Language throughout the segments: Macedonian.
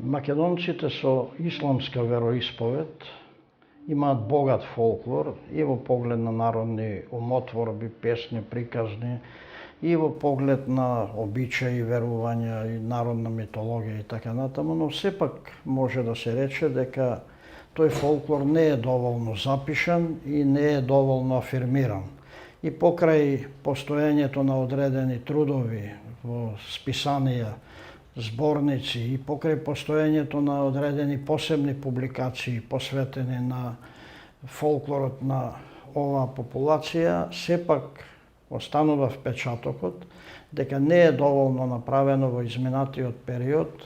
Македонците со исламска вероисповед имаат богат фолклор и во поглед на народни умотворби, песни, приказни, и во поглед на обичаи, верувања и народна митологија и така натаму, но сепак може да се рече дека тој фолклор не е доволно запишан и не е доволно афирмиран. И покрај постоењето на одредени трудови во списанија, зборници и покрај постоењето на одредени посебни публикации посветени на фолклорот на оваа популација, сепак останува впечатокот дека не е доволно направено во изминатиот период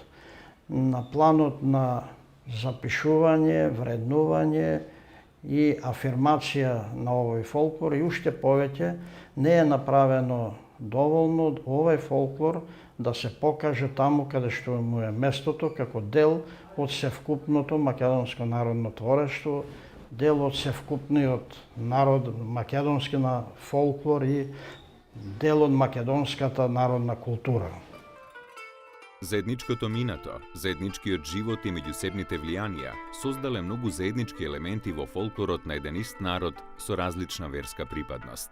на планот на запишување, вреднување и афирмација на овој фолклор, и уште повеќе не е направено доволно овој фолклор да се покаже таму каде што му е местото, како дел од севкупното македонско народно творештво, дел од севкупниот македонски фолклор и дел од македонската народна култура. Заедничкото минато, заедничкиот живот и меѓусебните влијанија создале многу заеднички елементи во фолклорот на еден ист народ со различна верска припадност.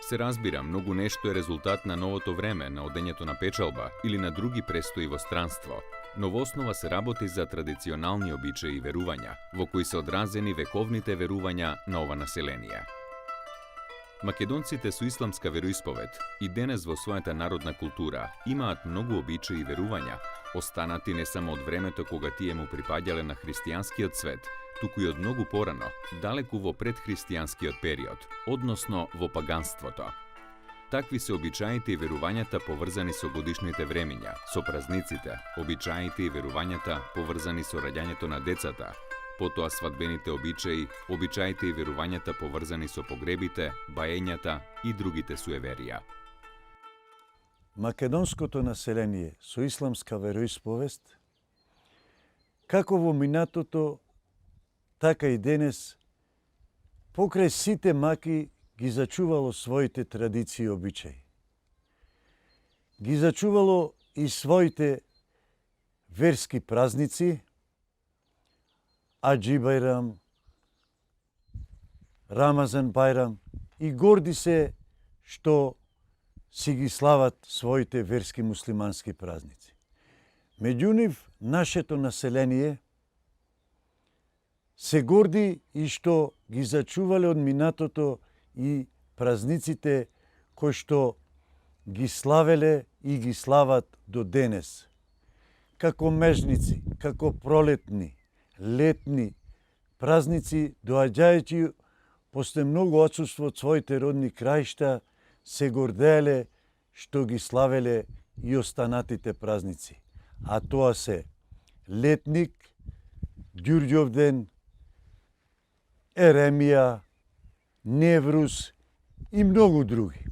Се разбира, многу нешто е резултат на новото време, на одењето на печалба или на други престои во странство, но во основа се работи за традиционални обичаи и верувања, во кои се одразени вековните верувања на ова население. Македонците со исламска вероисповед и денес во својата народна култура имаат многу обичаи и верувања, останати не само од времето кога тие му припаѓале на христијанскиот свет, туку и од многу порано, далеку во предхристијанскиот период, односно во паганството. Такви се обичаите и верувањата поврзани со годишните времиња, со празниците, обичаите и верувањата поврзани со раѓањето на децата, потоа свадбените обичаи, обичаите и верувањата поврзани со погребите, баењата и другите суеверија. Македонското население со исламска вероисповест, како во минатото, така и денес, покрај сите маки ги зачувало своите традиции и обичаи. Ги зачувало и своите верски празници, Аџи Бајрам, Рамазан Бајрам, и горди се што си ги слават своите верски муслимански празници. Меѓу нив, нашето население се горди и што ги зачувале од минатото и празниците кои што ги славеле и ги слават до денес. Како межници, како пролетни, летни празници, доаѓајќи после многу отсуство од своите родни краишта, се горделе што ги славеле и останатите празници. А тоа се Летник, Ѓурѓовден, Еремија, Неврус и многу други.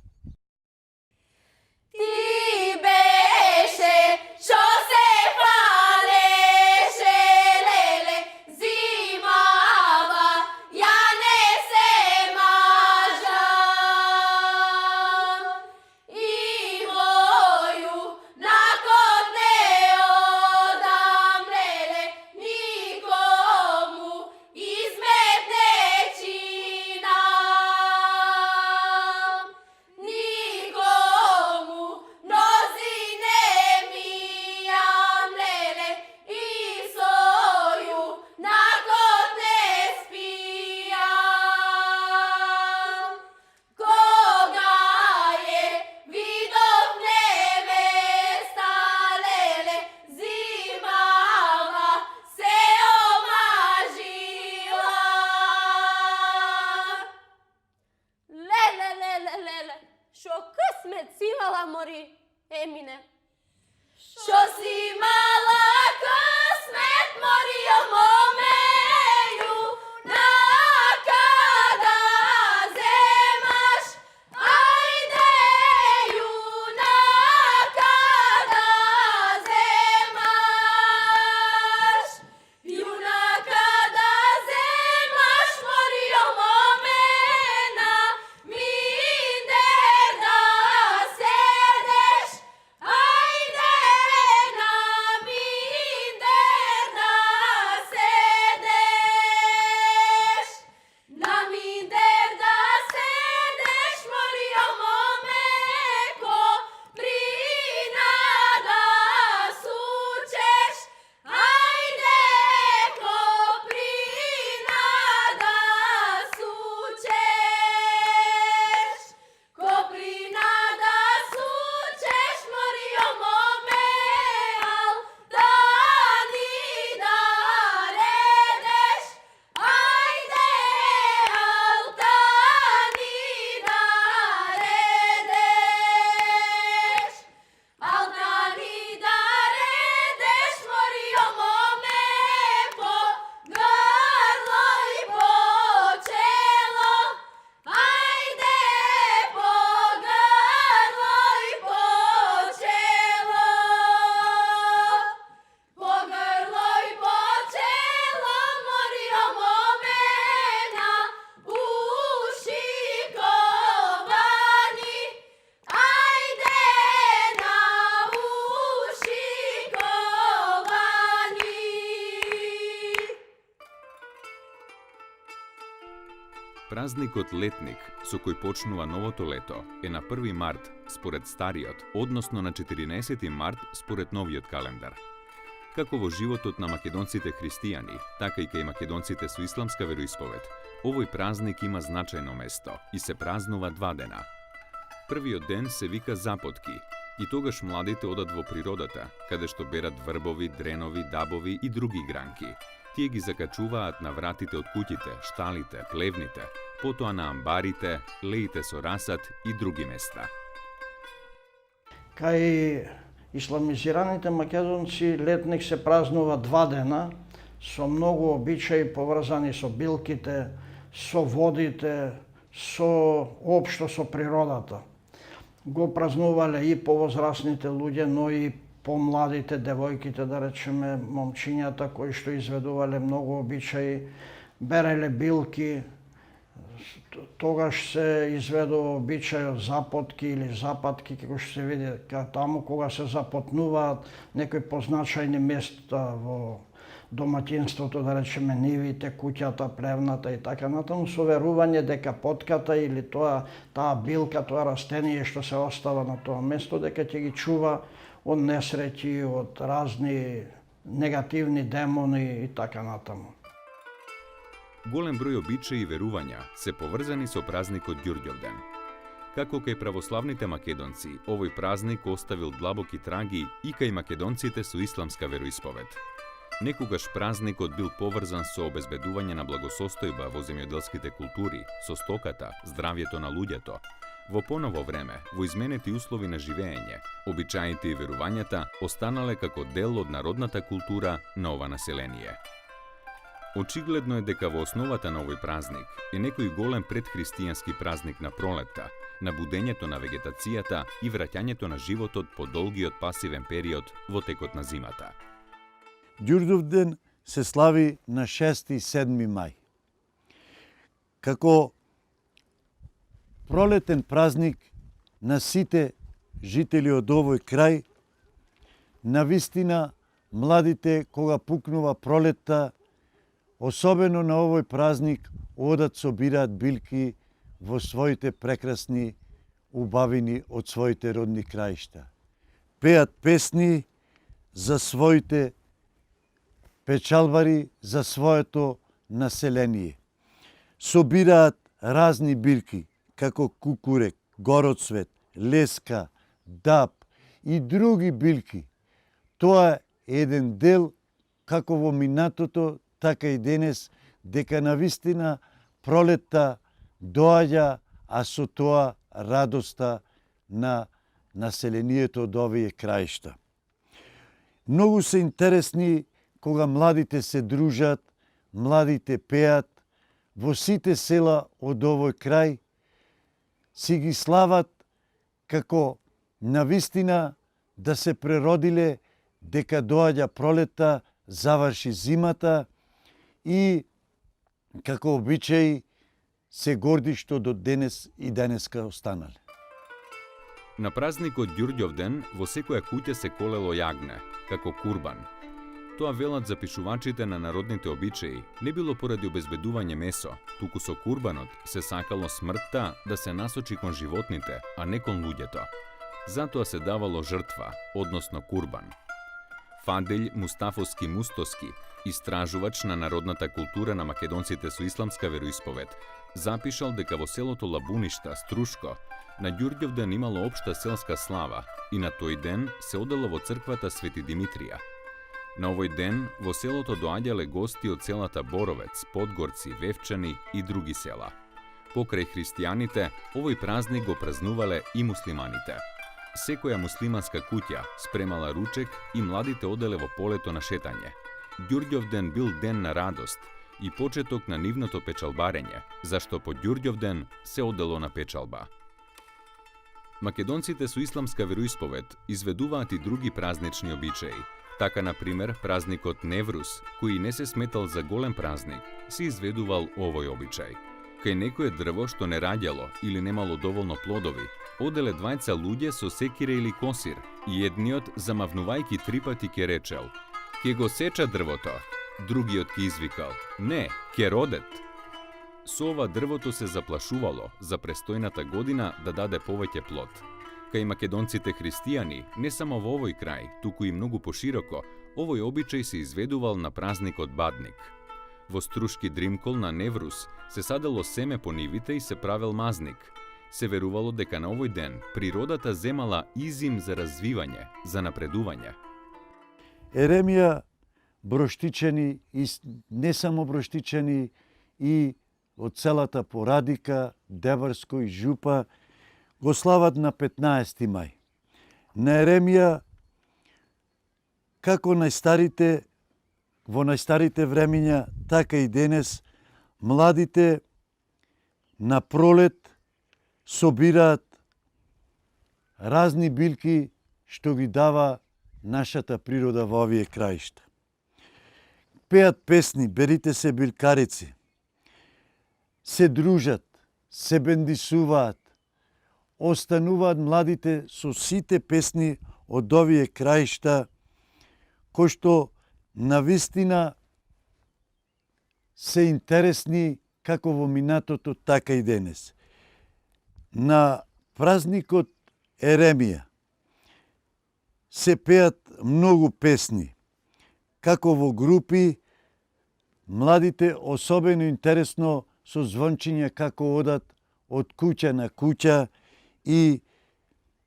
Празникот Летник, со кој почнува новото лето, е на 1 март според стариот, односно на 14 март според новиот календар. Како во животот на македонците христијани, така и кај македонците со исламска вероисповед, овој празник има значајно место и се празнува 2 дена. Првиот ден се вика Запотки и тогаш младите одат во природата, каде што берат врбови, дренови, дабови и други гранки. Тие ги закачуваат на вратите од куќите, шталите, плевните, потоа на амбарите, леите со расат и други места. Кај исламизираните македонци Летник се празнува 2 дена со многу обичаи поврзани со билките, со водите, со општо со природата. Го празнувале и повозрасните луѓе, но и помладите, девојките, да речеме, момчињата кои што изведувале многу обичаи, береле билки. Тогаш се изведува обичајот запотки или запатки, како што се види таму кога се запотнуваат некои позначајни места во домаќинството, да речеме нивите, куќата, плевната и така натаму, со верување дека потката или таа билка, тоа растение што се остава на тоа место, дека ќе ги чува од несреќи, од разни негативни демони и така натаму. Голем број обичаи и верувања се поврзани со празникот Ѓурѓовден. Како кај православните македонци, овој празник оставил длабоки траги и кај македонците со исламска вероисповед. Некогаш празникот бил поврзан со обезбедување на благосостојба во земјоделските култури, со стоката, здравјето на луѓето. Во поново време, во изменети услови на живење, обичаите и верувањата останале како дел од народната култура на ова население. Очигледно е дека во основата на овој празник е некој голем предхристијански празник на пролетта, на будењето на вегетацијата и враќањето на животот по долгиот пасивен период во текот на зимата. Ѓурѓовден се слави на 6 и 7 мај. Како пролетен празник на сите жители од овој крај, навистина младите кога пукнува пролетта, особено на овој празник, одат собираат билки во своите прекрасни убавини од своите родни краишта. Пеат песни за своите печалбари, за своето население. Собираат разни билки, како кукурек, гороцвет, леска, даб и други билки. Тоа е еден дел, како во минатото, така и денес, дека навистина пролетта доаѓа, а со тоа радоста на населението од овие краишта. Многу се интересни кога младите се дружат, младите пеат, во сите села од овој крај си ги слават како навистина да се преродиле дека доаѓа пролетта, заврши зимата и како обичаи се горди што до денес и денеска останале. На празникот Ѓурѓовден во секоја куќа се колело јагне, како курбан. Тоа велат запишувачите на народните обичаи не било поради обезбедување месо, туку со курбанот се сакало смртта да се насочи кон животните, а не кон луѓето. Затоа се давало жртва, односно курбан. Фаделј Мустафовски Мустоски, истражувач на народната култура на македонците со исламска вероисповед, запишал дека во селото Лабуништа, Струшко, на Ѓурѓовден имало општа селска слава и на тој ден се одело во црквата Свети Димитрија. На овој ден во селото доаѓале гости од селата Боровец, Подгорци, Вевчани и други села. Покрај христијаните, овој празник го празнувале и муслиманите. Секоја муслиманска куќа спремала ручек и младите оделе во полето на шетање. Ѓурѓовден бил ден на радост и почеток на нивното печалбарење, зашто по Ѓурѓовден се одело на печалба. Македонците со исламска вероисповед изведуваат и други празнични обичаи. Така, например, празникот Неврус, кој не се сметал за голем празник, се изведувал овој обичај. Кај некое дрво што не раѓало или немало доволно плодови, оделе двајца луѓе со секире или косир и едниот, замавнувајќи 3 пати, ке речел: "Ке го сеча дрвото." Другиот ке извикал: "Не, ке родет." Со ова дрвото се заплашувало за престојната година да даде повеќе плод. Кај македонците христијани, не само во овој крај, туку и многу пошироко, овој обичај се изведувал на празникот Бадник. Во струшки дримкол на Неврус се садело семе по нивите и се правел мазник. Се верувало дека на овој ден природата земала изим за развивање, за напредување. Еремија броштичани и не само броштичани и од целата Порадика, Деварско и Жупа го слават на 15 мај. На Еремија, како во најстарите времиња, така и денес, младите на пролет собираат разни билки што ги дава нашата природа во овие краишта. Пеат песни, берите се билкарици, се дружат, се бендисуваат, остануваат младите со сите песни од овие краишта, кои што навистина се интересни како во минатото, така и денес. На празникот Еремија се пеат многу песни, како во групи, младите особено интересно со звончиња како одат од куќа на куќа и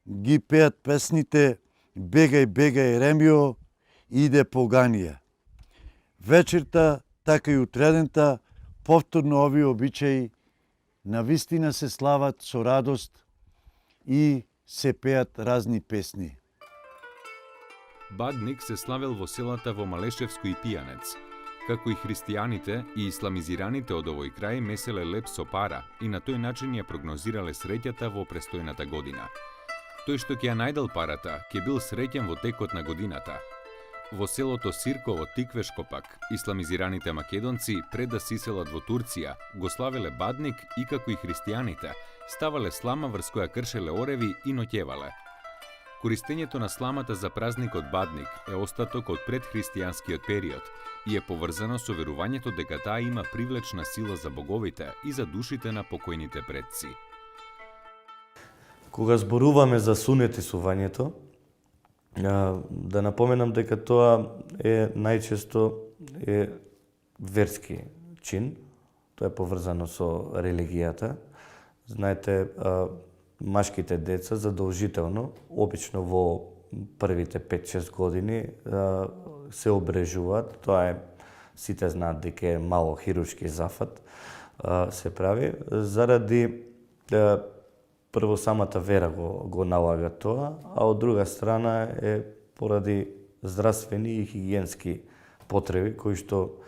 ги пеат песните Бегај, бегај Еремио, иде поганија. Вечерта, така и утредента, повторно овие обичаи навистина се слават со радост и се пеат разни песни. Бадник се славел во селата во Малешевско и Пијанец. Како и христијаните и исламизираните од овој крај меселе леп со пара и на тој начин ја прогнозирале среќата во престојната година. Тој што ќе ја најдел парата, ќе бил среќен во текот на годината. Во селото Сирково Тиквешко пак, исламизираните македонци пред да се иселат во Турција, го славеле Бадник и како и христијаните, ставале слама врз која кршеле ореви и ноќевале. Користењето на сламата за празникот Бадник е остаток од предхристијанскиот период и е поврзано со верувањето дека таа има привлечна сила за боговите и за душите на покојните предци. Кога зборуваме за сунетисувањето, да напоменам дека тоа е најчесто верски чин, тоа е поврзано со религијата. Знаете, машките деца задолжително, обично во првите 5-6 години се обрежуваат. Тоа е, сите знаат дека е мало хируршки зафат се прави, заради прво самата вера го налага тоа, а од друга страна е поради здравствени и хигиенски потреби кои што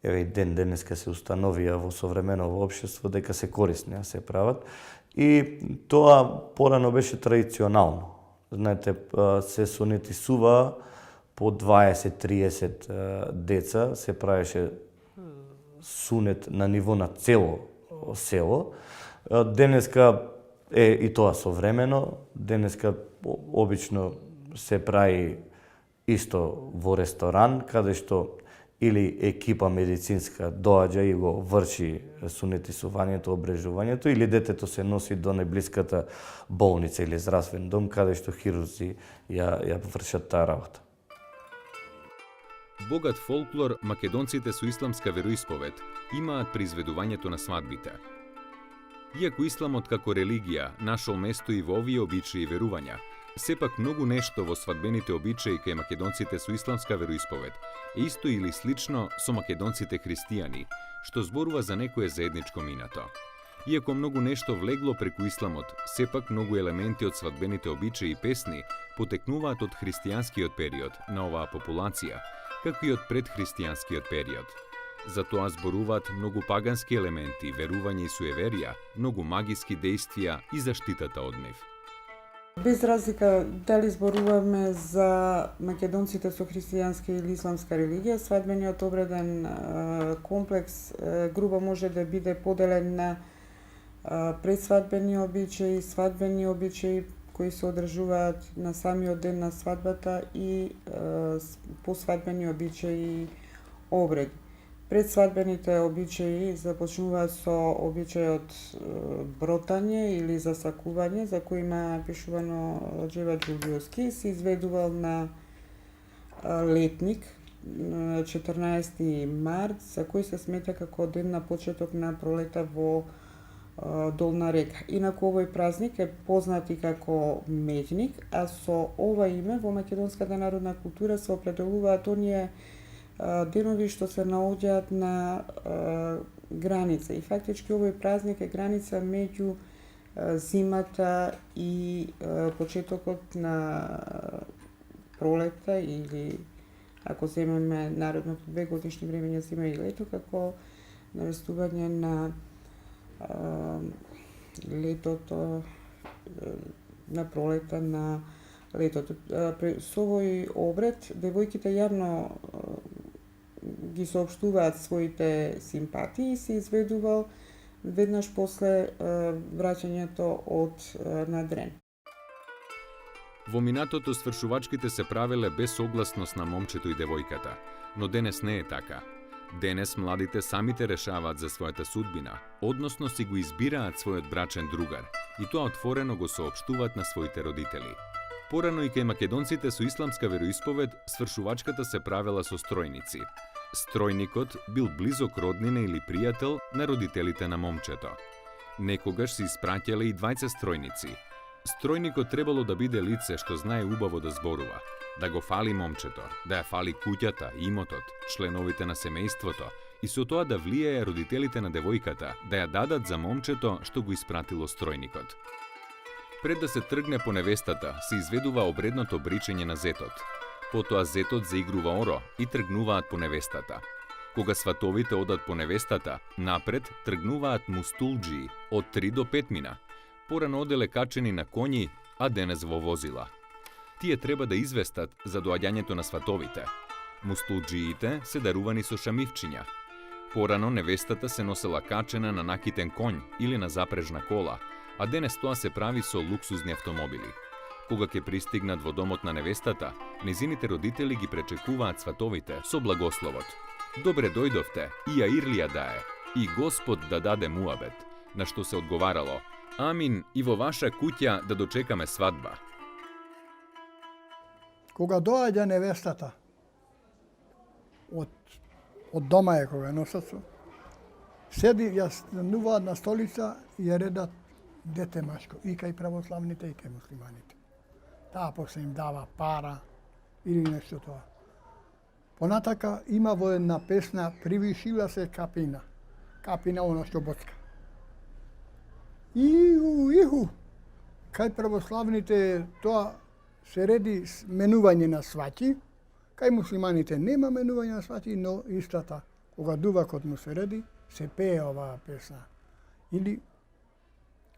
еве и денеска се установија во современото општество дека се корисни, се прават. И тоа порано беше традиционално. Знаете, се сонетисува по 20-30 деца, се правеше сунет на ниво на цело село. Денеска е и тоа современо. Денеска обично се прави исто во ресторан, каде што или екипа медицинска доаѓа и го врши сунетисувањето, обрежувањето, или детето се носи до најблиската болница или здравствен дом, каде што хирурзи ја вршат таа работа. Богат фолклор македонците со исламска вероисповед имаат при изведувањето на свадбите. Иако исламот како религија нашол место и во овие обичаи и верувања, сепак многу нешто во свадбените обичаи кај македонците со исламска вероисповед е исто или слично со македонците христијани, што зборува за некое заедничко минато. Иако многу нешто влегло преку исламот, сепак многу елементи од свадбените обичаи и песни потекнуваат од христијанскиот период на оваа популација, како и од предхристијанскиот период. Затоа зборуваат многу пагански елементи, верување и суеверија, многу магиски дејствија и заштитата од нив. Без разлика дали зборуваме за македонците со христијанска или исламска религија, свадбениот обреден комплекс грубо може да биде поделен на предсвадбени обичаи, свадбени обичаи кои се одржуваат на самиот ден на свадбата и посвадбени обичаи и обреди. Предсвадбените обичаи започнуваат со обичајот бротање или засакување, за кој има пишувано Джева Џулиовски, се изведувал на летник 14 март, за кој се смета како ден на почеток на пролета во Долна река. Инаку овој празник е познат и како Медник, а со ова име во македонската народна култура се определуваат оние денови што се наоѓаат на граница. И фактички овој празник е граница меѓу зимата и почетокот на пролета, или ако земеме народното 2 годишни времења зима и лето, како навестување на летото, на пролета, на летото. Со овој обред девојките јавно ги соопштуваат своите симпатии и се изведувал веднаш после враќањето од надрен. Во минатото свршувачките се правеле без согласност на момчето и девојката, но денес не е така. Денес младите самите решаваат за својата судбина, односно си го избираат својот брачен другар и тоа отворено го соопштуваат на своите родители. Порано и кај македонците со исламска вероисповед, свршувачката се правела со стројници. Стројникот бил близок роднина или пријател на родителите на момчето. Некогаш се испраќале и двајца стројници. Стројникот требало да биде лице што знае убаво да зборува, да го фали момчето, да ја фали куќата, имотот, членовите на семејството и со тоа да влијае родителите на девојката да ја дадат за момчето што го испратило стројникот. Пред да се тргне по невестата, се изведува обредното бричење на зетот. Потоа зетот заигрува оро и тргнуваат по невестата. Кога сватовите одат по невестата, напред тргнуваат мустулџии од 3 до 5 мина. Порано оделе качени на коњи, а денес во возила. Тие треба да известат за доаѓањето на сватовите. Мустулџиите се дарувани со шамивчиња. Порано невестата се носела качена на накитен конј или на запрежна кола, а денес тоа се прави со луксузни автомобили. Кога ќе пристигнат во домот на невестата, незините родители ги пречекуваат сватовите со благословот. Добре дојдовте, и ја ирлија дае, и Господ да даде муабет, на што се одговарало: Амин, и во ваша куќа да дочекаме свадба. Кога доаѓа невестата од дома е кога носат, седи, ја стануваат на столица и ја редат дете машко, и кај православните, и кај муслиманите. Таа после им дава пара или нешто тоа. Понатака има во една песна "Привишила се капина", капина оно што боцка. Иху. Кај православните тоа се реди менување на сваќи, кај муслиманите нема менување на сваќи, но истата, кога дувакот му се реди, се пее оваа песна. Или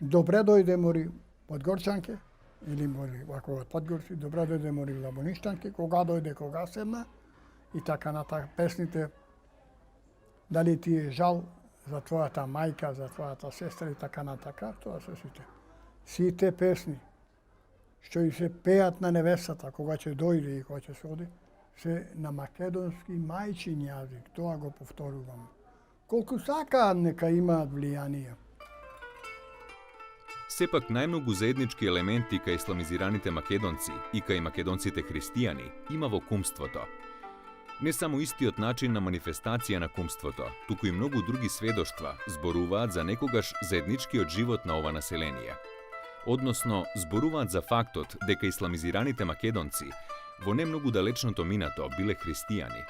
"Добре дојде мори Подгорчанке", или мори ако од Подгорци, "Добре дојде мори Лабоништанке", "Кога дојде, кога седна", и така натака песните. Дали ти е жал за твојата мајка, за твојата сестра и така натака, тоа се сите. Сите песни што и се пеат на невестата кога ќе дојде и кога ќе се оди, се на македонски мајчин јазик, тоа го повторувам. Колку сакаат нека имаат влијание. Сепак најмногу заеднички елементи кај исламизираните македонци и кај македонците христијани има во кумството. Не само истиот начин на манифестација на кумството, туку и многу други сведоштва зборуваат за некогаш заедничкиот живот на ова население. Односно, зборуваат за фактот дека исламизираните македонци во не многу далечното минато биле христијани.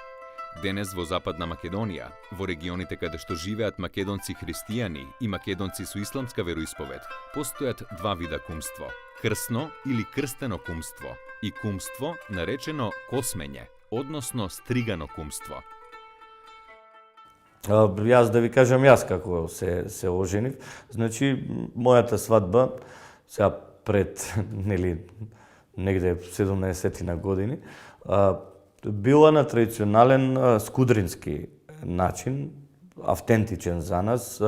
Денес во Западна Македонија, во регионите каде што живеат македонци христијани и македонци со исламска вероисповед, постојат два вида кумство: крсно или крстено кумство и кумство наречено космење, односно стригано кумство. Јас да ви кажам јас како се оженив, значи мојата свадба сега пред негде 17 на години била на традиционален скудрински начин, автентичен за нас.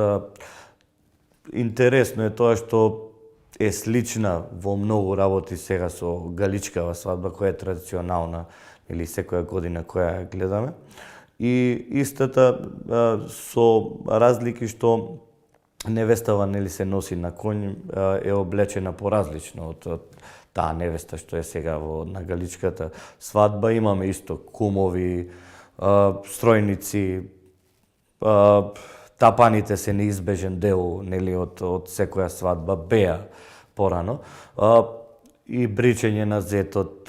Интересно е тоа што е слична во многу работи сега со галичкава свадба која е традиционална или секоја година која ја гледаме. и истата со разлики што невестава нели се носи на конј, е облечена поразлично од таа невеста што е сега на галичката свадба. Имаме исто кумови, стројници, тапаните се неизбежен дел нели од секоја свадба, беа порано. И бричење на зетот,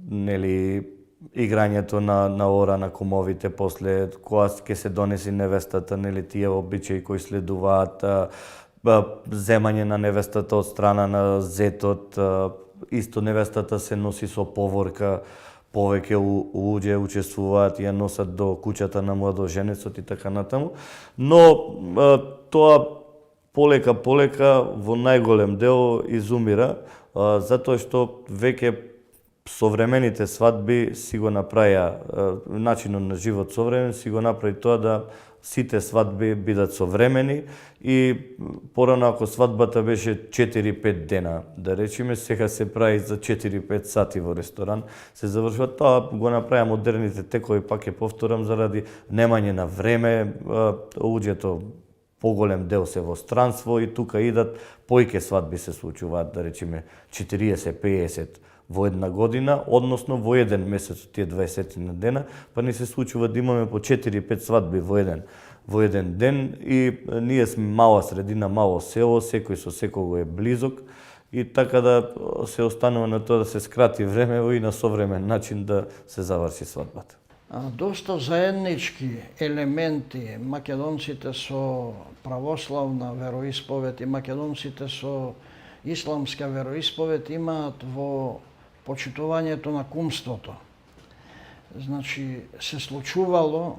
нели играњето на ора на кумовите после кога ќе се донеси невестата, нели тие обичаи кои следуваат, земање на невестата од страна на зетот, исто невестата се носи со поворка, повеќе луѓе учествуваат и ја носат до куќата на младоженецот и така натаму. Но тоа полека во најголем дел изумира, затоа што веќе современите свадби си го направија, начинот на живот современ си го направи тоа да сите свадби бидат современи и порано ако свадбата беше 4-5 дена, да речеме, сега се прави за 4-5 сати во ресторан, се завршува. Тоа го направија модерните текови, пак ја повторам, заради немање на време, луѓето поголем дел се во странство и тука идат поиќе свадби се случуваат, да речеме 40-50 во една година, односно во еден месец од тие 20 на дена, па ни се случува да имаме по 4-5 свадби во еден ден и ние сме мала средина, мало село, секој со секого е близок и така да се останува на тоа да се скрати време и на современ начин да се заврши свадбата. Доста заеднички елементи македонците со православна вероисповед и македонците со исламска вероисповед имаат во почитувањето на кумството. Значи, се случувало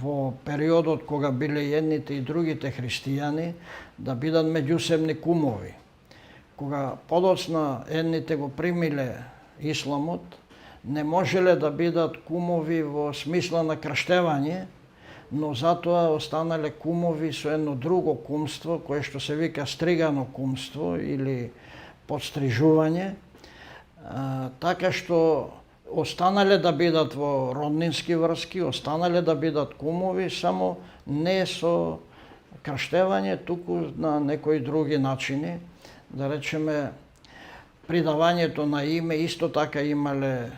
во периодот кога биле едните и другите христијани да бидат меѓусебни кумови. Кога подоцна едните го примиле исламот, не можеле да бидат кумови во смисла на крштевање, но затоа останале кумови со едно друго кумство, кое што се вика стригано кумство или подстрижување, така што останале да бидат во роднински врски, останале да бидат кумови, само не со крштевање, туку на некои други начини. Да речеме, придавањето на име исто така имале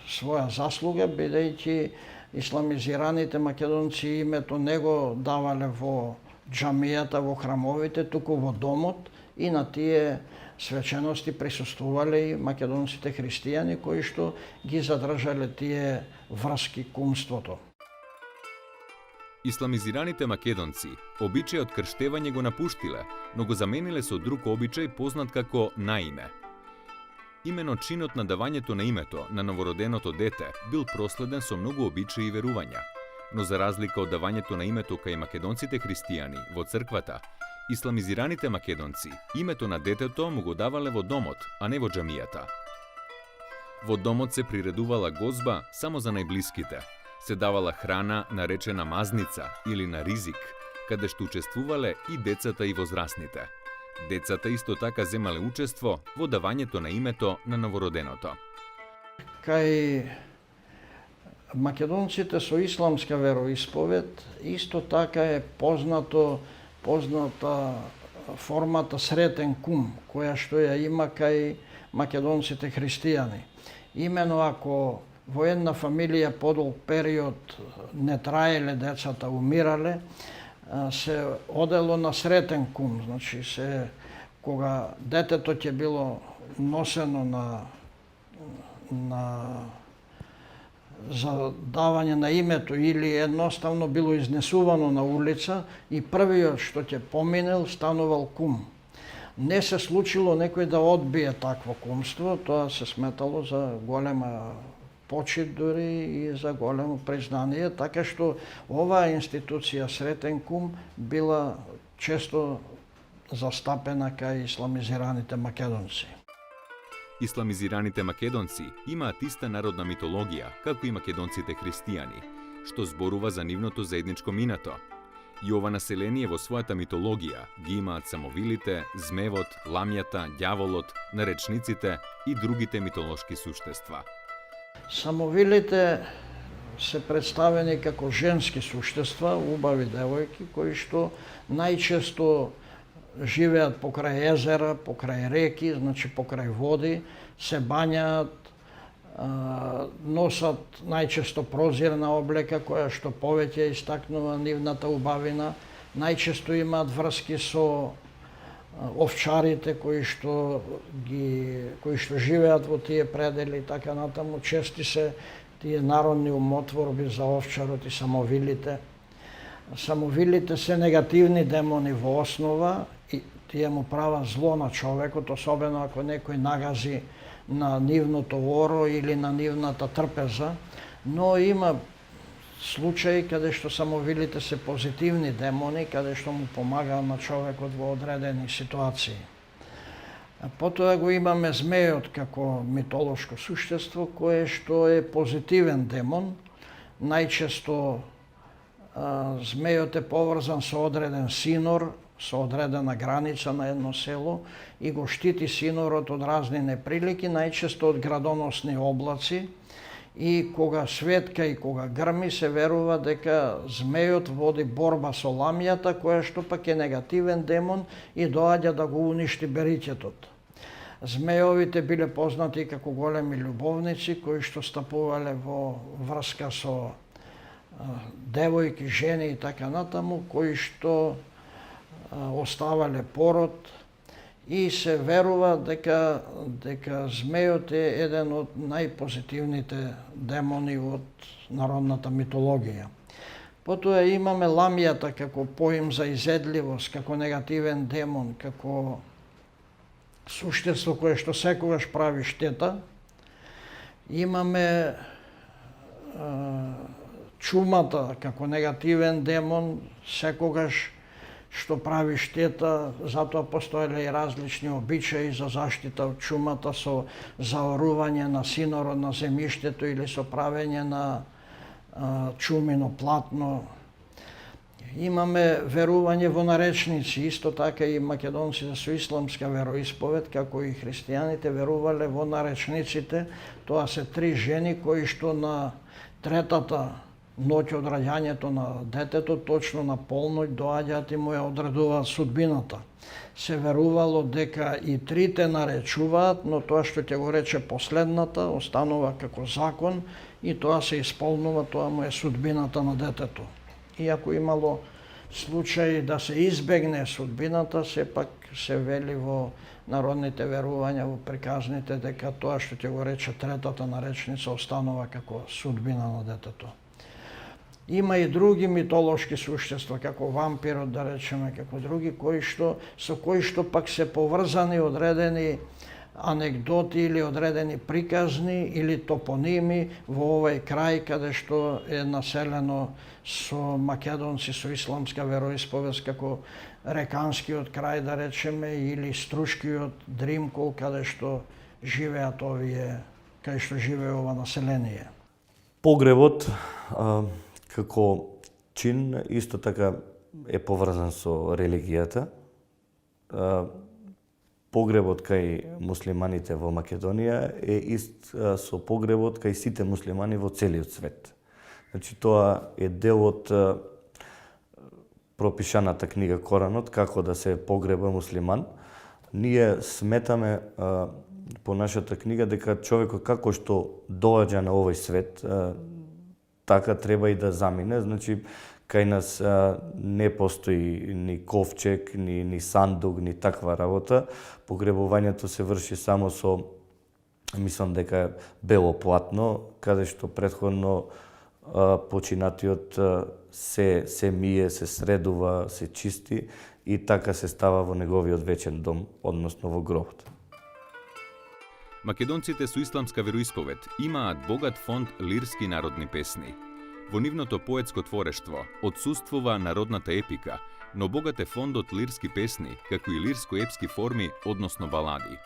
своја заслуга, бидејќи исламизираните македонци името не го давале во џамијата, во храмовите, туку во домот и на тие свечености присуствувале и македонците христијани кои што ги задржале тие врски кумството. Исламизираните македонци обичајот крштевање го напуштиле, но го замениле со друг обичај познат како наиме. Имено чинот на давањето на името на новороденото дете бил проследен со многу обичаи и верувања, но за разлика од давањето на името кај македонците христијани во црквата, исламизираните македонци името на детето му го давале во домот, а не во џамијата. Во домот се приредувала гозба само за најблиските, се давала храна наречена мазница или на ризик, каде што учествувале и децата и возрастните. Децата исто така земале учество во давањето на името на новороденото. Кај македонците со исламска вероисповед исто така е позната формата сретен кум, која што ја има кај македонците христијани. Имено ако во една фамилија подолг период не траеле децата, умирале, се одело на сретен кум, значи кога детето ќе било носено за давање на името или едноставно било изнесувано на улица и првиот што ќе поминел станувал кум. Не се случило некој да одбие такво кумство, тоа се сметало за голема почит дури и за големо признание, така што оваа институција сретен кум била често застапена кај исламизираните македонци. Исламизираните македонци имаат иста народна митологија, како и македонците христијани, што зборува за нивното заедничко минато. И ова население во својата митологија ги имаат самовилите, змевот, ламјата, ѓаволот, наречниците и другите митолошки суштества. Самовилите се представени како женски суштества, убави девојки, кои што најчесто живеат покрај езера, покрај реки, значи покрај води, се бањаат, носат најчесто прозирна облека која што повеќе истакнува нивната убавина, најчесто имаат врски со овчарите кои што живеат во тие предели и така натаму. Чести се тие народни умотворби за овчарот и самовилите. Самовилите се негативни демони во основа и тие му прават зло на човекот, особено ако некој нагази на нивното оро или на нивната трпеза, но има случаи каде што самовилите се позитивни демони, каде што му помагаат на човекот во одредени ситуации. Потоа го имаме змејот како митолошко суштество, кое што е позитивен демон. Најчесто змејот е поврзан со одреден синор, со одредена граница на едно село и го штити синорот од разни неприлики, најчесто од градоносни облаци. И кога светка и кога грми, се верува дека змејот води борба со ламјата, која што пак е негативен демон и доаѓа да го уништи бериќетот. Змејовите биле познати како големи љубовници, кои што стапувале во врска со девојки, жени и така натаму, кои што оставале пород, и се верува дека змејот е еден од најпозитивните демони од народната митологија. Потоа имаме ламјата како поим за изедливост, како негативен демон, како суштество кое што секогаш прави штета. Имаме чумата како негативен демон, секогаш што прави штета, затоа постоеле и различни обичаи за заштита од чумата со заорување на синорот на земјиштето или со правење на чумино платно. Имаме верување во наречници, исто така и македонците со исламска вероисповед, како и христијаните верувале во наречниците. Тоа се 3 жени кои што на третата ноќ од раѓањето на детето, точно на полноќ доаѓаат и му ја одредуваат судбината. Се верувало дека и 3 наречуваат, но тоа што ќе го рече последната останува како закон и тоа се исполнува, тоа му е судбината на детето. Иако имало случаи да се избегне судбината, сепак се вели во народните верувања, во приказните, дека тоа што ќе го рече третата наречница останува како судбина на детето. Има и други митолошки суштества, како вампирот, да речеме, како други, со кои што пак се поврзани одредени анегдоти или одредени приказни или топоними во овој крај каде што е населено со македонци со исламска вероисповест, како Реканскиот крај, да речеме, или Струшкиот, Дримкол, каде што живеат каде што живее ова население. Погребот како чин исто така е поврзан со религијата. Погребот кај муслиманите во Македонија е ист со погребот кај сите муслимани во целиот свет. Значи тоа е дел од пропишаната книга Коранот, како да се погреба муслиман. Ние сметаме по нашата книга дека човекот како што доаѓа на овој свет, така треба и да замине. Значи, кај нас не постои ни ковчег, ни сандук, ни таква работа. Погребувањето се врши само со, мислам дека бело платно, каде што претходно починатиот се мие, се средува, се чисти и така се става во неговиот вечен дом, односно во гробот. Македонците со исламска вероисповед имаат богат фонд лирски народни песни. Во нивното поетско творештво отсуствува народната епика, но богат е фондот лирски песни, како и лирско-епски форми, односно балади.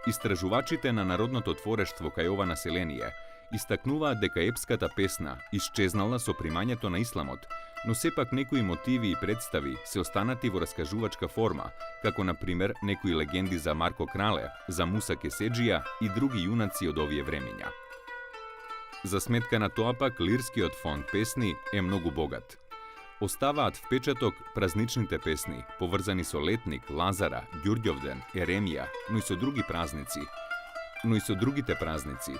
Истражувачите на народното творештво кај ова население истакнуваат дека епската песна исчезнала со примањето на исламот, но сепак некои мотиви и представи се останати во раскажувачка форма, како на пример некои легенди за Марко Крале, за Муса Кеседжија и други јунаци од овие времиња. За сметка на тоа пак лирскиот фонд песни е многу богат. Оставаат впечаток празничните песни, поврзани со Летник, Лазара, Ѓурѓовден, Еремија, но и со другите празници.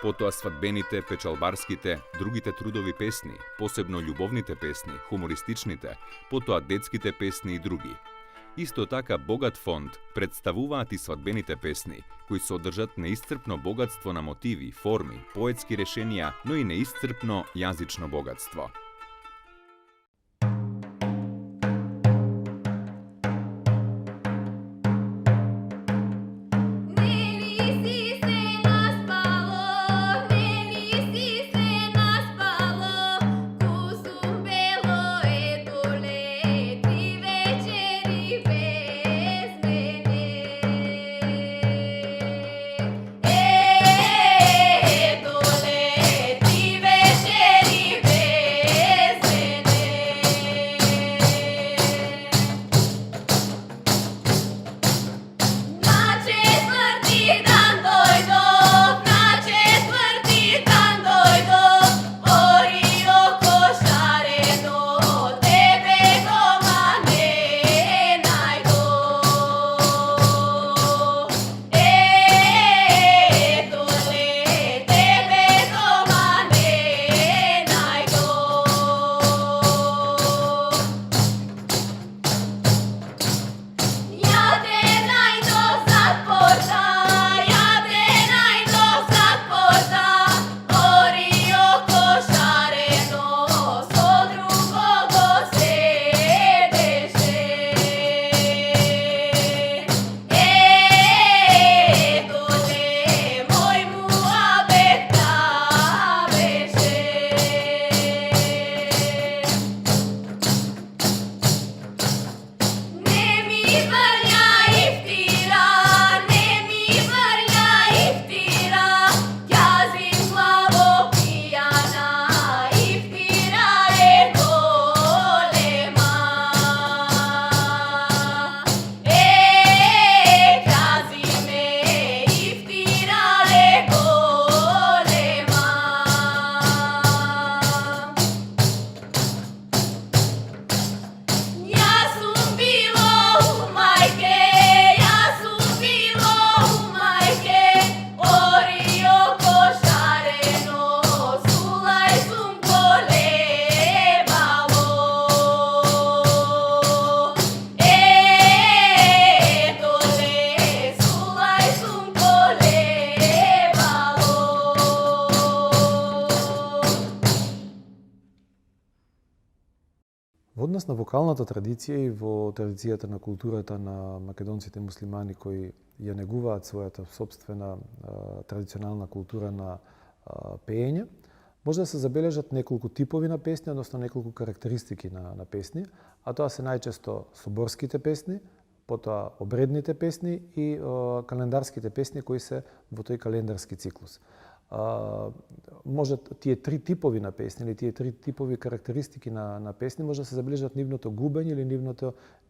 Потоа свадбените, печалбарските, другите трудови песни, посебно љубовните песни, хумористичните, потоа детските песни и други. Исто така богат фонд представуваат и свадбените песни, кои содржат неисцрпно богатство на мотиви, форми, поетски решенија, но и неисцрпно јазично богатство. Во однос на вокалната традиција и во традицијата на културата на македонците муслимани кои ја негуваат својата собствена традиционална култура на пеење, може да се забележат неколку типови на песни, односно неколку карактеристики на песни, а тоа се најчесто соборските песни, потоа обредните песни и календарските песни кои се во тој календарски циклус. Може тие три типови на песни или тие три типови карактеристики на песни може да се забележат нивното губење или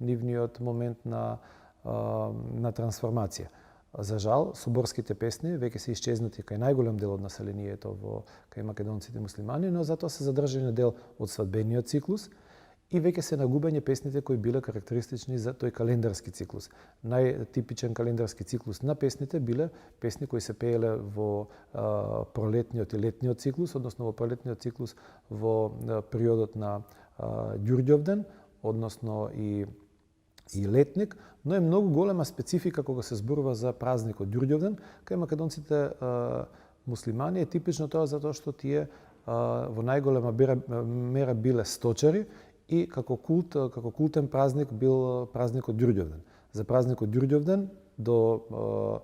нивниот момент на трансформација. За жал, соборските песни веќе се исчезнати кај најголем дел од населението кај македонците муслимани, но затоа се задржани дел од свадбениот циклус и веќе се нагубени песните кои биле карактеристични за тој календарски циклус. Најтипичен календарски циклус на песните биле песни кои се пееле во пролетниот и летниот циклус, односно во пролетниот циклус во периодот на Ѓурѓовден, односно и Летник, но е многу голема специфика кога се зборува за празникот Ѓурѓовден, кај македонците муслимани е типично тоа затоа што тие во најголема мера биле сточари и како култен празник бил празникот Ѓурѓовден. За празникот Ѓурѓовден до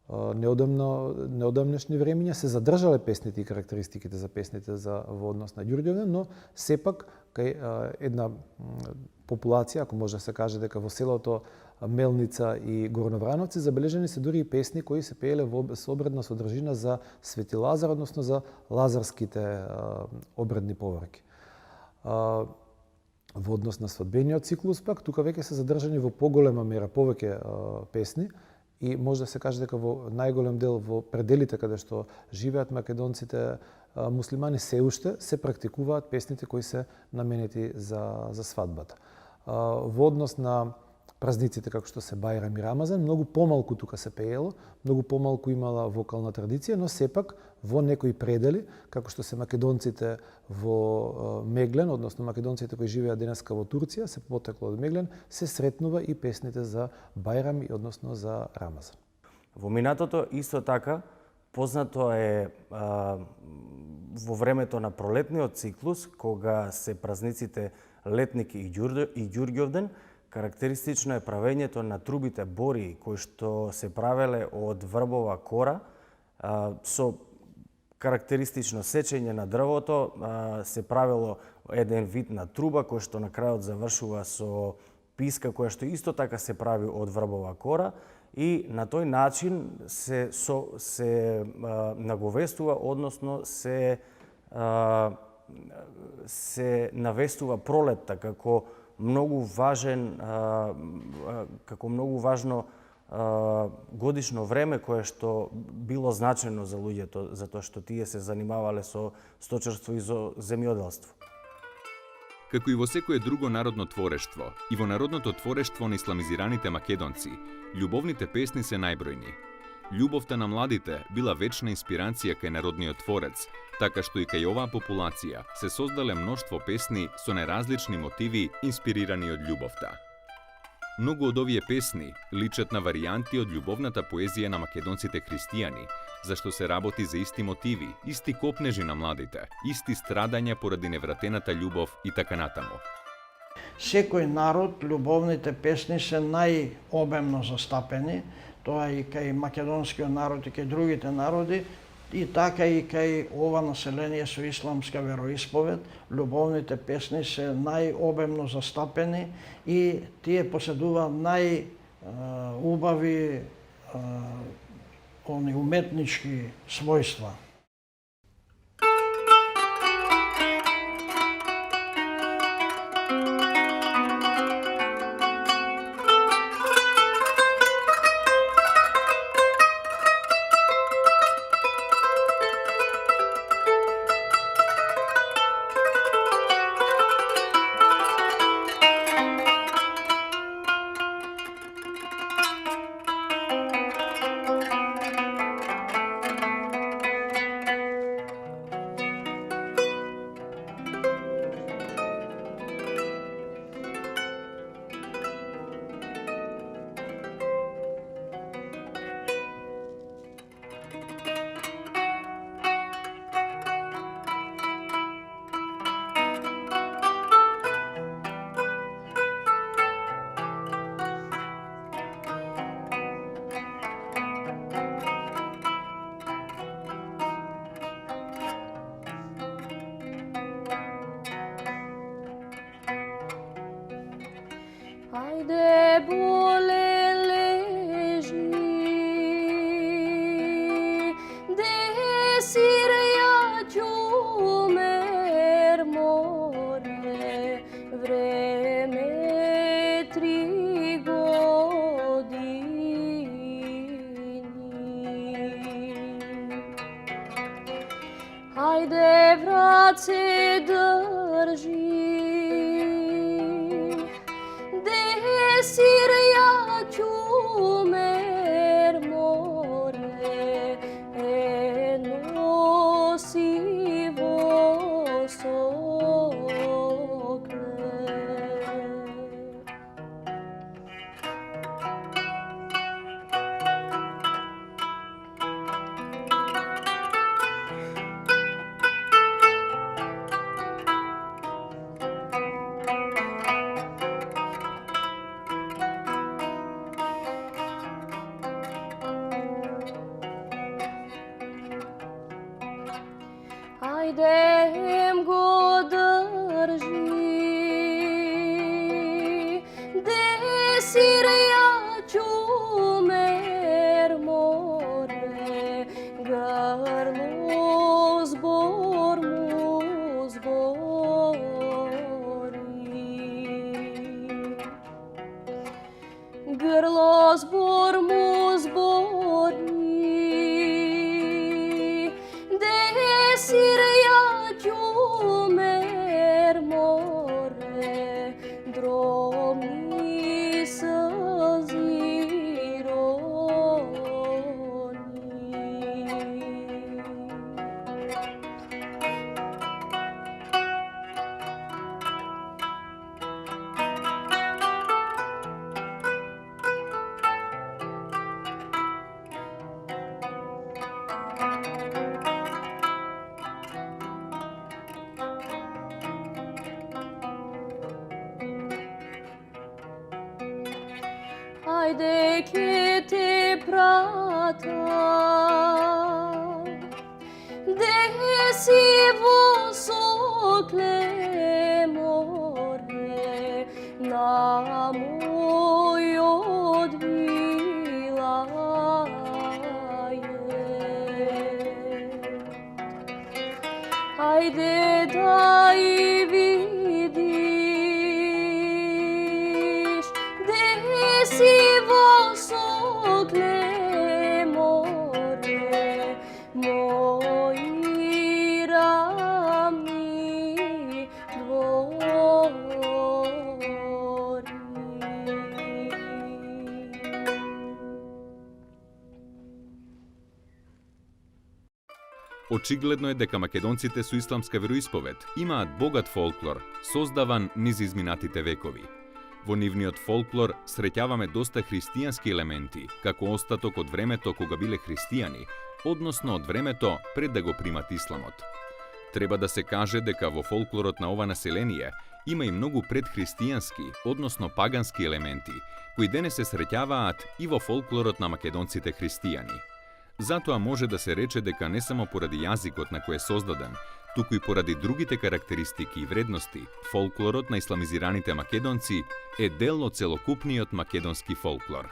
неодамнешни времиња се задржале песните и карактеристиките за песните во однос на Ѓурѓовден, но сепак кај една популација, ако може да се каже дека во селото Мелница и Горноврановци забележени се дури и песни кои се пееле со обредна содржина за Свети Лазар, односно за лазарските обредни поврки. Во однос на свадбениот циклус пак, тука веќе се задржани во поголема мера повеќе песни и може да се каже дека во најголем дел во пределите каде што живеат македонците муслимани се уште се практикуваат песните кои се наменети за свадбата. Во однос на празниците како што се Бајрам и Рамазан, многу помалку тука се пеело, многу помалку имала вокална традиција, но сепак во некои предели, како што се македонците во Меглен, односно македонците кои живеат денеска во Турција, се потекло од Меглен, се сретнува и песните за Бајрам и односно за Рамазан. Во минатото исто така познато е во времето на пролетниот циклус, кога се празниците Летник и Ѓурѓовден, карактеристично е правењето на трубите бори, кои што се правеле од врбова кора, со карактеристично сечење на дрвото, се правело еден вид на труба, кој што на крајот завршува со писка, која што исто така се прави од врбова кора, и на тој начин се наговестува, односно се навестува пролетта како многу важно годишно време кое што било значено за луѓето, затоа што тие се занимавале со сточарство и со земјоделство. Како и во секое друго народно творештво, и во народното творештво на исламизираните македонци, љубовните песни се најбројни. Љубовта на младите била вечна инспирација кај народниот творец, така што и кај оваа популација се создале мноштво песни со неразлични мотиви инспирирани од љубовта. Многу од овие песни личат на варијанти од љубовната поезија на македонците христијани, зашто се работи за исти мотиви, исти копнежи на младите, исти страдања поради невратената љубов и така натаму. Секој народ, љубовните песни се најобемно застапени, тоа и кај македонскиот народ и кај другите народи, и така и кај ова население со исламска вероисповед, љубовните песни се најобемно застапени и тие поседуваат најубави уметнички својства. Ajde bolen leži, desir ja ćumer more, vreme 3 godini. Ajde vrat se drži, desir ja ćumer more, nosivo sokle. Ajdem go drži, desir ja ćumer more, grlo zbor mu zbori. Grlo zbor mu zbori, desir Ајде ке те пратам, де си во сокле море, на мојот вилајет. Ајде да и видиш, де си во сокле море, мои рамни двори. Очигледно е дека македонците со исламска вероисповед имаат богат фолклор, создаван низ изминатите векови. Во нивниот фолклор среќаваме доста христијански елементи, како остаток од времето кога биле христијани, односно од времето пред да го примат исламот. Треба да се каже дека во фолклорот на ова население има и многу предхристијански, односно пагански елементи, кои денес се среќаваат и во фолклорот на македонците христијани. Затоа може да се рече дека не само поради јазикот на кој е создаден, туку и поради другите карактеристики и вредности, фолклорот на исламизираните македонци е дел од целокупниот македонски фолклор.